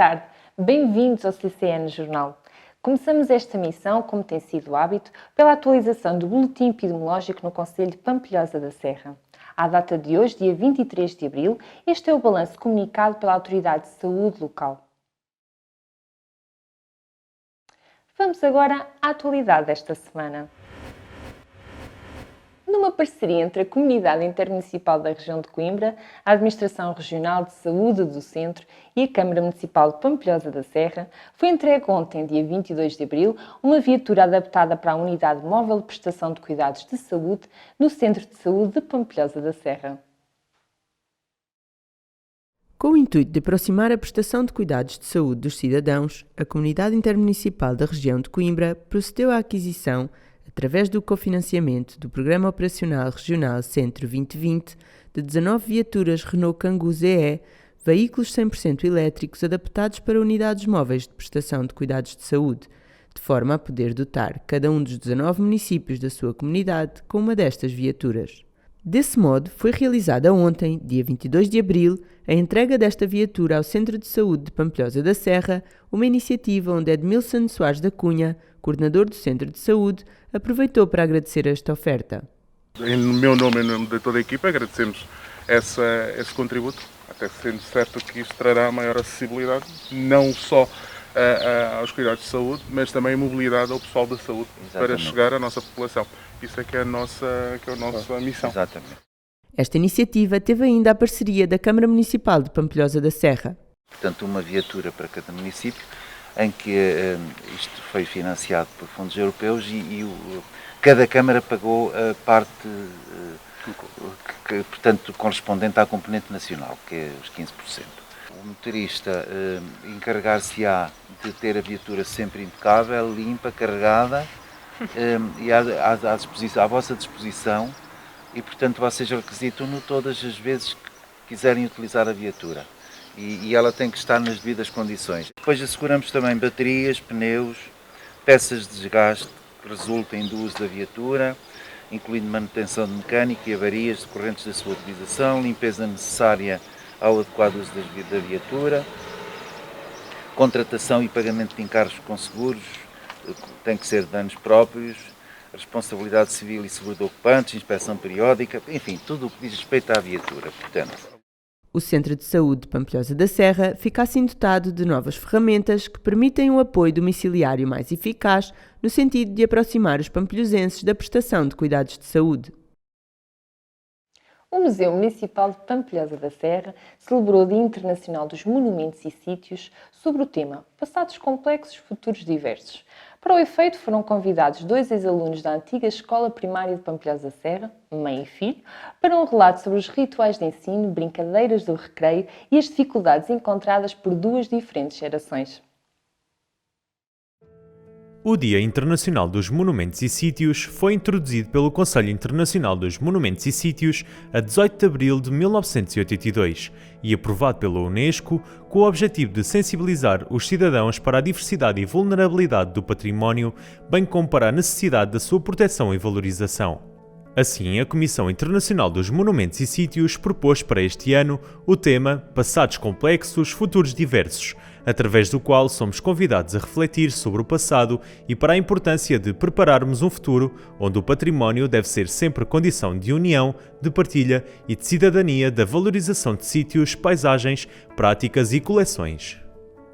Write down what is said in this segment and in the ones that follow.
tarde, bem-vindos ao CCN Jornal. Começamos esta missão, como tem sido o hábito, pela atualização do Boletim Epidemiológico no concelho de Pampilhosa da Serra. À data de hoje, dia 23 de abril, este é o balanço comunicado pela Autoridade de Saúde local. Vamos agora à atualidade desta semana. Numa parceria entre a Comunidade Intermunicipal da Região de Coimbra, a Administração Regional de Saúde do Centro e a Câmara Municipal de Pampilhosa da Serra, foi entregue ontem, dia 22 de abril, uma viatura adaptada para a Unidade Móvel de Prestação de Cuidados de Saúde no Centro de Saúde de Pampilhosa da Serra. Com o intuito de aproximar a prestação de cuidados de saúde dos cidadãos, a Comunidade Intermunicipal da Região de Coimbra procedeu à aquisição, através do cofinanciamento do Programa Operacional Regional Centro 2020, de 19 viaturas Renault Kangoo ZE, veículos 100% elétricos adaptados para unidades móveis de prestação de cuidados de saúde, de forma a poder dotar cada um dos 19 municípios da sua comunidade com uma destas viaturas. Desse modo, foi realizada ontem, dia 22 de abril, a entrega desta viatura ao Centro de Saúde de Pampilhosa da Serra, uma iniciativa onde Edmilson Soares da Cunha, coordenador do Centro de Saúde, aproveitou para agradecer esta oferta. Em meu nome e em nome de toda a equipa, agradecemos esse contributo, até sendo certo que isto trará maior acessibilidade, não só aos cuidados de saúde, mas também a mobilidade ao pessoal da saúde. Exatamente. Para chegar à nossa população. Isso é que é a nossa missão. Exatamente. Esta iniciativa teve ainda a parceria da Câmara Municipal de Pampilhosa da Serra. Portanto, uma viatura para cada município, em que isto foi financiado por fundos europeus e cada Câmara pagou a parte, portanto, correspondente à componente nacional, que é os 15%. O motorista encarregar-se-á de ter a viatura sempre impecável, limpa, carregada e à vossa disposição e, portanto, vocês requisitam-no todas as vezes que quiserem utilizar a viatura. E ela tem que estar nas devidas condições. Depois asseguramos também baterias, pneus, peças de desgaste que resultem do uso da viatura, incluindo manutenção de mecânica e avarias decorrentes da sua utilização, limpeza necessária ao adequado uso da viatura, contratação e pagamento de encargos com seguros, tem que ser de danos próprios, responsabilidade civil e seguro de ocupantes, inspeção periódica, enfim, tudo o que diz respeito à viatura. Portanto, o Centro de Saúde de Pampilhosa da Serra fica assim dotado de novas ferramentas que permitem um apoio domiciliário mais eficaz no sentido de aproximar os pampilhosenses da prestação de cuidados de saúde. O Museu Municipal de Pampilhosa da Serra celebrou o Dia Internacional dos Monumentos e Sítios sobre o tema Passados Complexos, Futuros Diversos. Para o efeito foram convidados 2 ex-alunos da antiga Escola Primária de Pampilhosa da Serra, mãe e filho, para um relato sobre os rituais de ensino, brincadeiras do recreio e as dificuldades encontradas por 2 diferentes gerações. O Dia Internacional dos Monumentos e Sítios foi introduzido pelo Conselho Internacional dos Monumentos e Sítios a 18 de abril de 1982 e aprovado pela Unesco com o objetivo de sensibilizar os cidadãos para a diversidade e vulnerabilidade do património, bem como para a necessidade da sua proteção e valorização. Assim, a Comissão Internacional dos Monumentos e Sítios propôs para este ano o tema Passados Complexos, Futuros Diversos, através do qual somos convidados a refletir sobre o passado e para a importância de prepararmos um futuro onde o património deve ser sempre condição de união, de partilha e de cidadania da valorização de sítios, paisagens, práticas e coleções.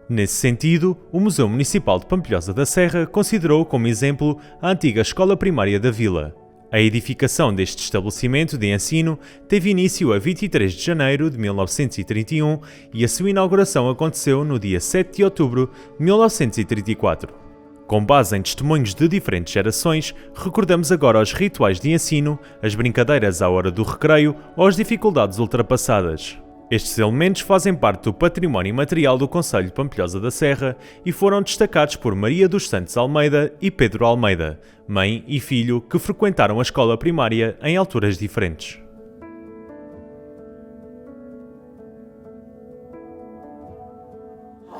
Nesse sentido, o Museu Municipal de Pampilhosa da Serra considerou como exemplo a antiga Escola Primária da Vila. A edificação deste estabelecimento de ensino teve início a 23 de janeiro de 1931 e a sua inauguração aconteceu no dia 7 de outubro de 1934. Com base em testemunhos de diferentes gerações, recordamos agora os rituais de ensino, as brincadeiras à hora do recreio ou as dificuldades ultrapassadas. Estes elementos fazem parte do património imaterial do Concelho de Pampilhosa da Serra e foram destacados por Maria dos Santos Almeida e Pedro Almeida, mãe e filho que frequentaram a escola primária em alturas diferentes.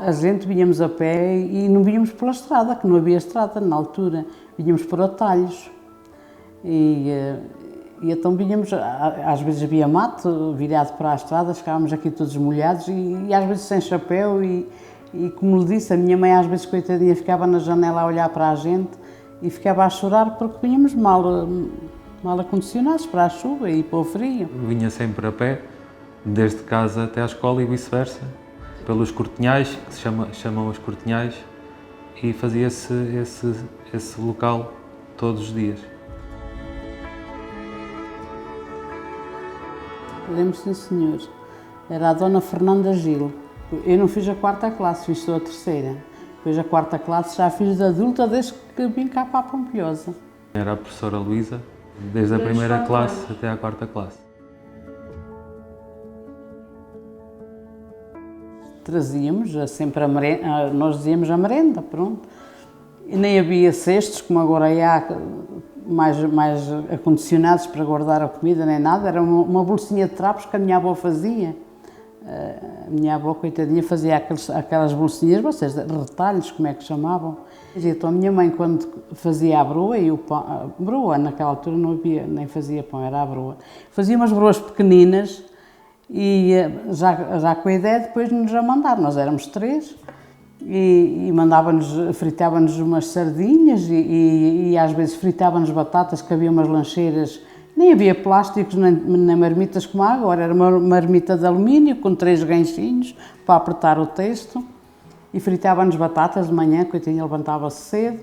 A gente vinhamos a pé e não vinhamos pela estrada, que não havia estrada na altura, vinhamos por atalhos. E então vinhamos, às vezes havia mato virado para a estrada, ficávamos aqui todos molhados e às vezes sem chapéu e E como lhe disse, a minha mãe às vezes, coitadinha, ficava na janela a olhar para a gente e ficava a chorar porque vinhamos mal acondicionados para a chuva e para o frio. Vinha sempre a pé, desde casa até à escola e vice-versa, pelos cortinhais, que se chamam os cortinhais, e fazia-se esse local todos os dias. Lembro-me, sim, senhor. Era a Dona Fernanda Gil. Eu não fiz a 4ª classe, fiz só a 3ª. Depois a 4ª classe já fiz de adulta desde que vim cá para a Pompilhosa. Era a professora Luísa, desde a primeira classe até à 4ª classe. Trazíamos sempre a merenda, nós dizíamos a merenda, pronto. E nem havia cestos, como agora há, mais acondicionados para guardar a comida, nem nada. Era uma bolsinha de trapos que a minha avó fazia. A minha avó, coitadinha, fazia aquelas bolsinhas, vocês, retalhos, como é que chamavam. E então a minha mãe, quando fazia a broa, e o pão, broa, naquela altura não havia, nem fazia pão, era a broa. Fazia umas broas pequeninas e já com a ideia depois de nos a mandar. Nós éramos 3 e fritava-nos umas sardinhas e às vezes fritava-nos batatas, que havia umas lancheiras. Nem havia plásticos nem marmitas como há agora, era uma marmita de alumínio com 3 ganchinhos para apertar o texto e fritava-nos batatas de manhã, coitadinho, levantava-se cedo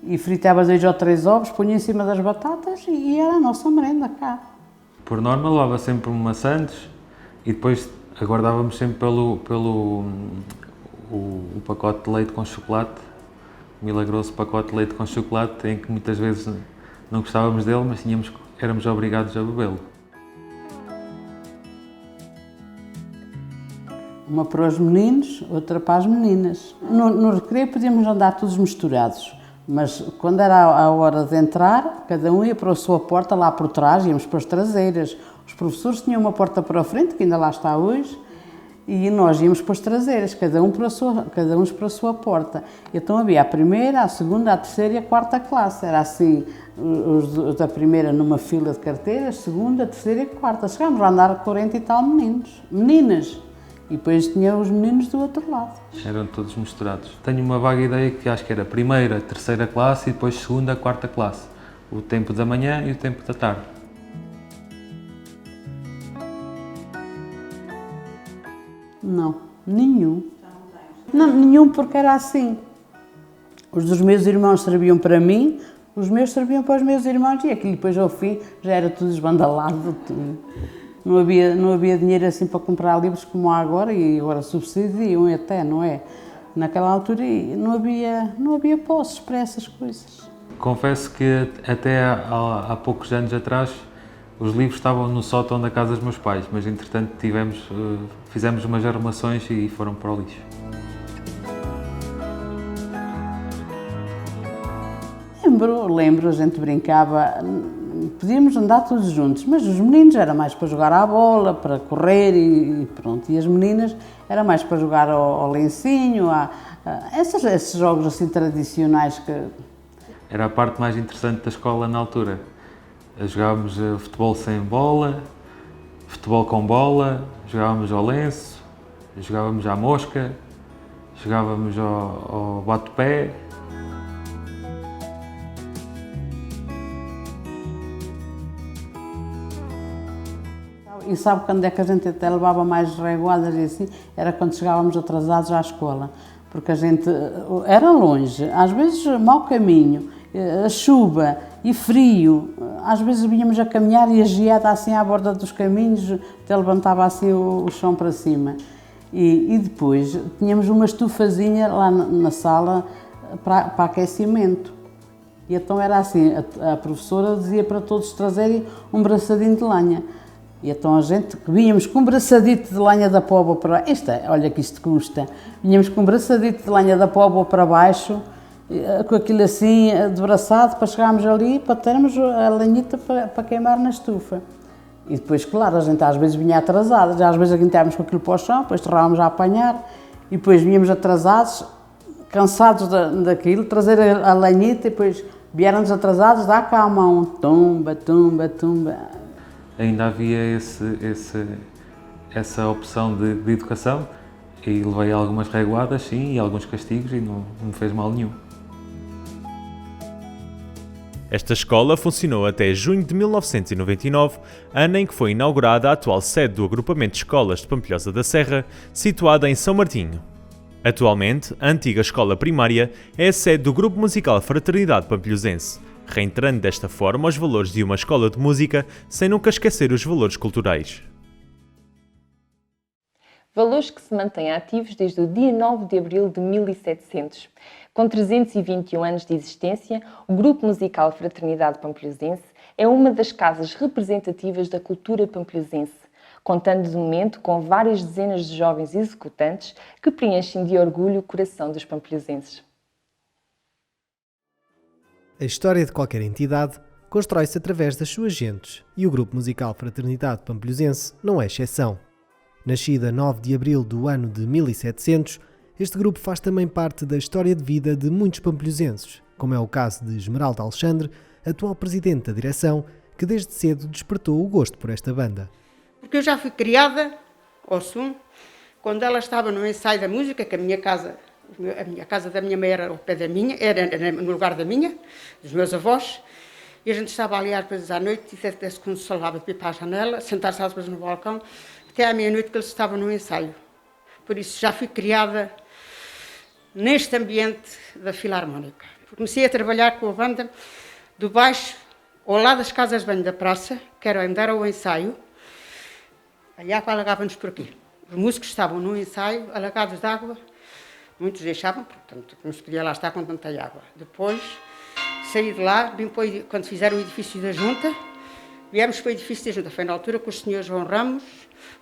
e fritava 2 ou 3 ovos, punha em cima das batatas e era a nossa merenda cá. Por norma levava sempre uma sandes e depois aguardávamos sempre pelo o pacote de leite com chocolate, o milagroso pacote de leite com chocolate, em que muitas vezes não gostávamos dele, mas éramos obrigados a bebê-lo. Uma para os meninos, outra para as meninas. No recreio podíamos andar todos misturados, mas quando era a hora de entrar, cada um ia para a sua porta lá por trás, íamos para as traseiras. Os professores tinham uma porta para a frente, que ainda lá está hoje, e nós íamos para as traseiras, cada um para a sua porta. Então havia a primeira, a segunda, a terceira e a 4ª classe. Era assim, os da primeira numa fila de carteiras, segunda, terceira e 4ª. Chegámos a andar 40 e tal meninas. E depois tinha os meninos do outro lado. Eram todos misturados. Tenho uma vaga ideia que acho que era primeira, terceira classe e depois segunda, 4ª classe. O tempo da manhã e o tempo da tarde. Não, nenhum. Não, nenhum, porque era assim. Os dos meus irmãos serviam para mim, os meus serviam para os meus irmãos e aquilo depois ao fim já era tudo esbandalado. Tudo. Não havia dinheiro assim para comprar livros como há agora e agora subsidiam até, não é? Naquela altura não havia posses para essas coisas. Confesso que até há poucos anos atrás os livros estavam no sótão da casa dos meus pais, mas entretanto fizemos umas arrumações e foram para o lixo. Lembro, a gente brincava, podíamos andar todos juntos, mas os meninos era mais para jogar à bola, para correr e pronto, e as meninas era mais para jogar ao lencinho, esses jogos assim tradicionais que... Era a parte mais interessante da escola na altura. Jogávamos futebol sem bola, futebol com bola, jogávamos ao lenço, jogávamos à mosca, jogávamos ao bate-pé. E sabe quando é que a gente até levava mais reguadas e assim? Era quando chegávamos atrasados à escola, porque a gente era longe, às vezes mau caminho, a chuva e frio, às vezes vinhamos a caminhar e a geada assim à borda dos caminhos, até levantava assim o chão para cima. E depois tínhamos uma estufazinha lá na sala para aquecimento. E então era assim, a professora dizia para todos trazerem um braçadinho de lenha. E então a gente, vinhamos com um braçadito de lenha da póvoa para baixo, olha que isto custa, vinhamos com um braçadito de lenha da póvoa para baixo, com aquilo assim, de braçado, para chegarmos ali, para termos a lenhita para queimar na estufa. E depois, claro, a gente às vezes vinha atrasada, já às vezes aguentávamos com aquilo para o chão, depois torrávamos a apanhar, e depois vínhamos atrasados, cansados daquilo, trazer a lenhita, e depois vieram-nos atrasados, dá cá a mão, tumba, tumba, tumba. Ainda havia essa opção de educação E levei algumas reguadas, sim, e alguns castigos e não me fez mal nenhum. Esta escola funcionou até junho de 1999, ano em que foi inaugurada a atual sede do Agrupamento de Escolas de Pampilhosa da Serra, situada em São Martinho. Atualmente, a antiga escola primária é a sede do Grupo Musical Fraternidade Pampilhosense, reiterando desta forma os valores de uma escola de música, sem nunca esquecer os valores culturais. Valores que se mantêm ativos desde o dia 9 de abril de 1700. Com 321 anos de existência, o Grupo Musical Fraternidade Pampilhosense é uma das casas representativas da cultura pampilhosense, contando de momento com várias dezenas de jovens executantes que preenchem de orgulho o coração dos pampilhosenses. A história de qualquer entidade constrói-se através das suas gentes, e o Grupo Musical Fraternidade Pampilhosense não é exceção. Nascida 9 de abril do ano de 1700, este grupo faz também parte da história de vida de muitos pampilhosenses, como é o caso de Esmeralda Alexandre, atual presidente da direção, que desde cedo despertou o gosto por esta banda. Porque eu já fui criada ao som, quando ela estava no ensaio da música, que a minha casa da minha mãe era ao pé da minha, era no lugar da minha, dos meus avós, e a gente estava ali às vezes à noite, e até se consolava de ir para a janela, sentar-se às vezes no balcão, até à meia-noite que eles estavam no ensaio. Por isso já fui criada neste ambiente da Filarmónica. Comecei a trabalhar com a banda do baixo, ao lado das casas de banho da praça, que era onde era o ensaio. A água alagava-nos por aqui. Os músicos estavam no ensaio, alagados de água, muitos deixavam, portanto, não se podia lá estar com tanta água. Depois, saí de lá, quando fizeram o edifício da Junta, viemos para o edifício da Junta. Foi na altura que o Sr. João Ramos,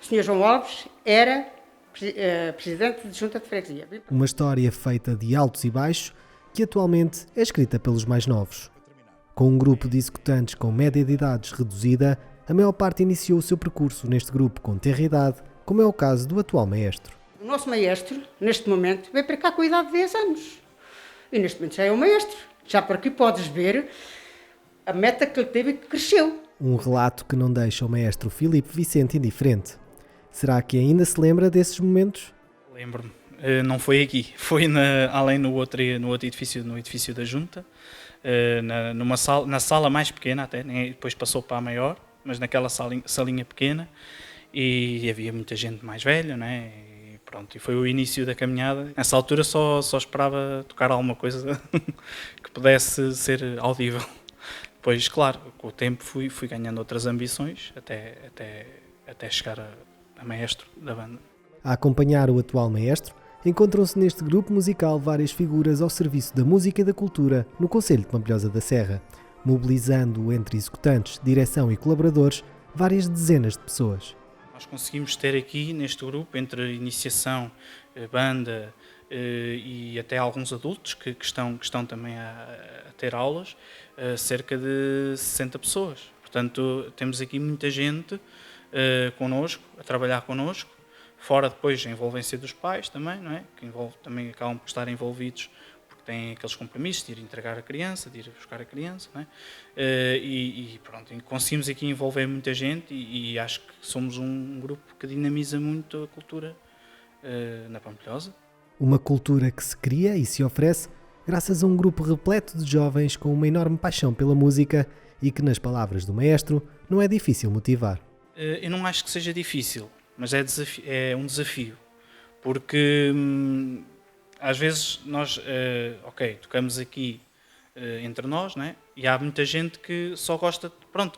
o Sr. João Alves, era presidente de Junta de Freguesia. Uma história feita de altos e baixos que atualmente é escrita pelos mais novos. Com um grupo de executantes com média de idades reduzida, a maior parte iniciou o seu percurso neste grupo com tenra idade, como é o caso do atual maestro. O nosso maestro, neste momento, veio para cá com a idade de 10 anos. E neste momento já é o maestro. Já por aqui podes ver a meta que ele teve e que cresceu. Um relato que não deixa o maestro Filipe Vicente indiferente. Será que ainda se lembra desses momentos? Lembro-me. Não foi aqui. Foi além no outro edifício, no edifício da Junta, na sala mais pequena até, depois passou para a maior, mas naquela salinha pequena, e havia muita gente mais velha, não é? E pronto, e foi o início da caminhada. Nessa altura só esperava tocar alguma coisa que pudesse ser audível. Depois, claro, com o tempo fui ganhando outras ambições até chegar a maestro da banda. A acompanhar o atual maestro, encontram-se neste grupo musical várias figuras ao serviço da música e da cultura no concelho de Pampilhosa da Serra, mobilizando entre executantes, direção e colaboradores várias dezenas de pessoas. Nós conseguimos ter aqui neste grupo, entre iniciação, banda e até alguns adultos que estão também a ter aulas, cerca de 60 pessoas. Portanto, temos aqui muita gente connosco, a trabalhar connosco, fora depois a envolvência dos pais também, não é? Que também acabam por estar envolvidos porque têm aqueles compromissos de ir entregar a criança, de ir buscar a criança, não é? E pronto, conseguimos aqui envolver muita gente e acho que somos um grupo que dinamiza muito a cultura na Pampilhosa. Uma cultura que se cria e se oferece graças a um grupo repleto de jovens com uma enorme paixão pela música e que, nas palavras do maestro, não é difícil motivar. Eu não acho que seja difícil, mas é um desafio, porque às vezes nós, tocamos aqui entre nós, né? E há muita gente que só gosta,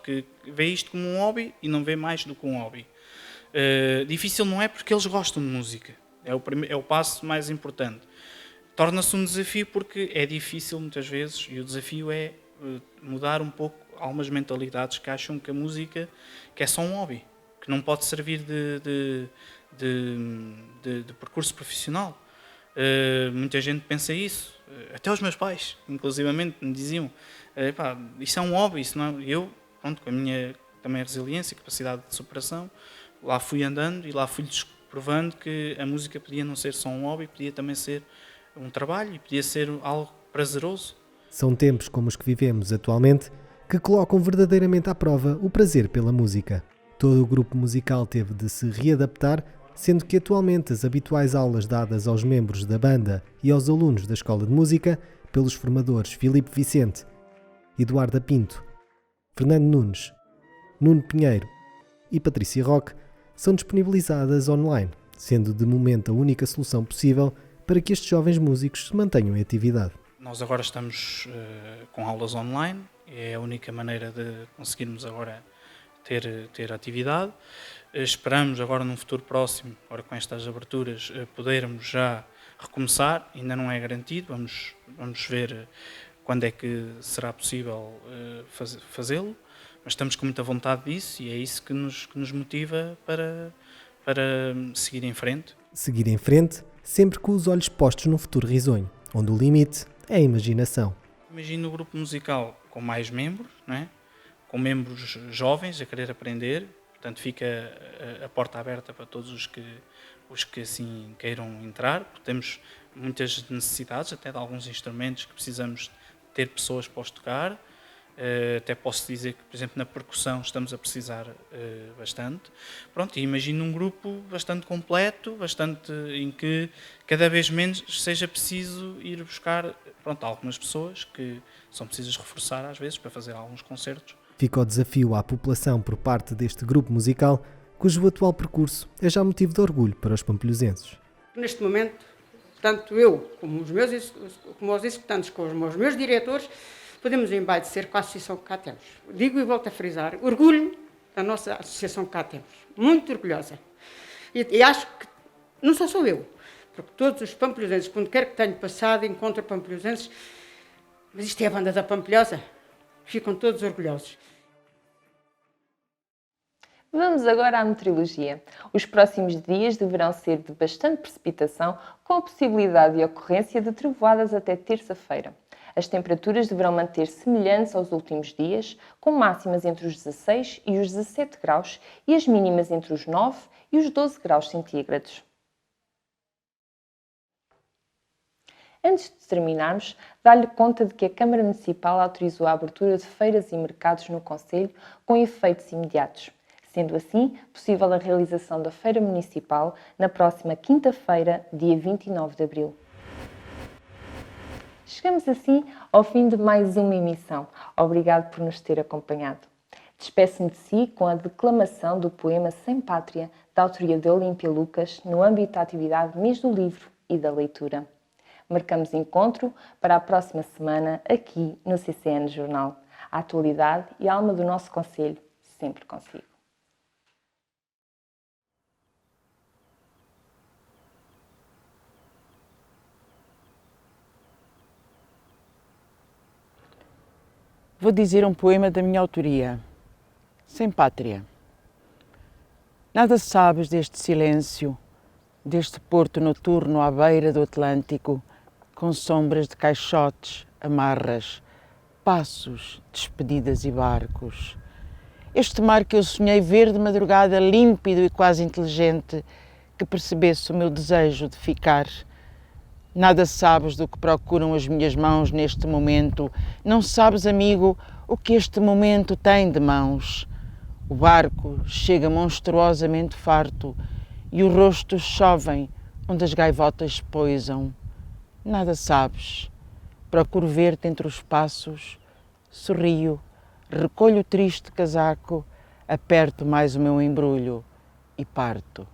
que vê isto como um hobby e não vê mais do que um hobby. Difícil não é porque eles gostam de música, é o passo mais importante. Torna-se um desafio porque é difícil muitas vezes e o desafio é mudar um pouco algumas mentalidades que acham que a música que é só um hobby, que não pode servir de percurso profissional. Muita gente pensa isso, até os meus pais, inclusivamente, me diziam isso é um hobby, isso não é... Eu, com a minha também resiliência e capacidade de superação, lá fui andando e lá fui-lhes provando que a música podia não ser só um hobby, podia também ser um trabalho e podia ser algo prazeroso. São tempos como os que vivemos atualmente que colocam verdadeiramente à prova o prazer pela música. Todo o grupo musical teve de se readaptar sendo que atualmente as habituais aulas dadas aos membros da banda e aos alunos da Escola de Música, pelos formadores Filipe Vicente, Eduardo Pinto, Fernando Nunes, Nuno Pinheiro e Patrícia Roque, são disponibilizadas online, sendo de momento a única solução possível para que estes jovens músicos se mantenham em atividade. Nós agora estamos com aulas online, é a única maneira de conseguirmos agora ter atividade. Esperamos agora num futuro próximo, agora com estas aberturas, podermos já recomeçar, ainda não é garantido, vamos ver quando é que será possível fazê-lo, mas estamos com muita vontade disso e é isso que nos motiva para seguir em frente. Seguir em frente, sempre com os olhos postos no futuro risonho, onde o limite é a imaginação. Imagino o grupo musical com mais membros, não é? Com membros jovens a querer aprender, portanto fica a porta aberta para todos os que assim queiram entrar, porque temos muitas necessidades, até de alguns instrumentos que precisamos ter pessoas para os tocar. Até posso dizer que, por exemplo, na percussão estamos a precisar bastante. Pronto, e imagino um grupo bastante completo, em que cada vez menos seja preciso ir buscar algumas pessoas que são precisas reforçar às vezes para fazer alguns concertos. Fica o desafio à população por parte deste grupo musical, cujo atual percurso é já motivo de orgulho para os pampilhosenses. Neste momento, tanto eu como os executantes, como os meus diretores, podemos embaidecer com a associação que cá temos. Digo e volto a frisar, orgulho da nossa associação que cá temos. Muito orgulhosa. E acho que não só eu, porque todos os pampilhosenses, quando quer que tenha passado, encontro pampilhosenses, mas isto é a banda da Pampilhosa, ficam todos orgulhosos. Vamos agora à meteorologia. Os próximos dias deverão ser de bastante precipitação, com a possibilidade de ocorrência de trovoadas até terça-feira. As temperaturas deverão manter-se semelhantes aos últimos dias, com máximas entre os 16 e os 17 graus e as mínimas entre os 9 e os 12 graus centígrados. Antes de terminarmos, dá-lhe conta de que a Câmara Municipal autorizou a abertura de feiras e mercados no concelho com efeitos imediatos. Sendo assim, possível a realização da Feira Municipal na próxima quinta-feira, dia 29 de abril. Chegamos assim ao fim de mais uma emissão. Obrigado por nos ter acompanhado. Despeço-me de si com a declamação do poema Sem Pátria, da autoria de Olímpia Lucas, no âmbito da atividade Mês do Livro e da Leitura. Marcamos encontro para a próxima semana aqui no CCN Jornal. A atualidade e a alma do nosso concelho, sempre consigo. Vou dizer um poema da minha autoria. Sem Pátria. Nada sabes deste silêncio, deste porto noturno à beira do Atlântico, com sombras de caixotes, amarras, passos, despedidas e barcos. Este mar que eu sonhei ver de madrugada, límpido e quase inteligente, que percebesse o meu desejo de ficar. Nada sabes do que procuram as minhas mãos neste momento. Não sabes, amigo, o que este momento tem de mãos. O barco chega monstruosamente farto e os rostos chovem onde as gaivotas poisam. Nada sabes. Procuro ver-te entre os passos, sorrio, recolho o triste casaco, aperto mais o meu embrulho e parto.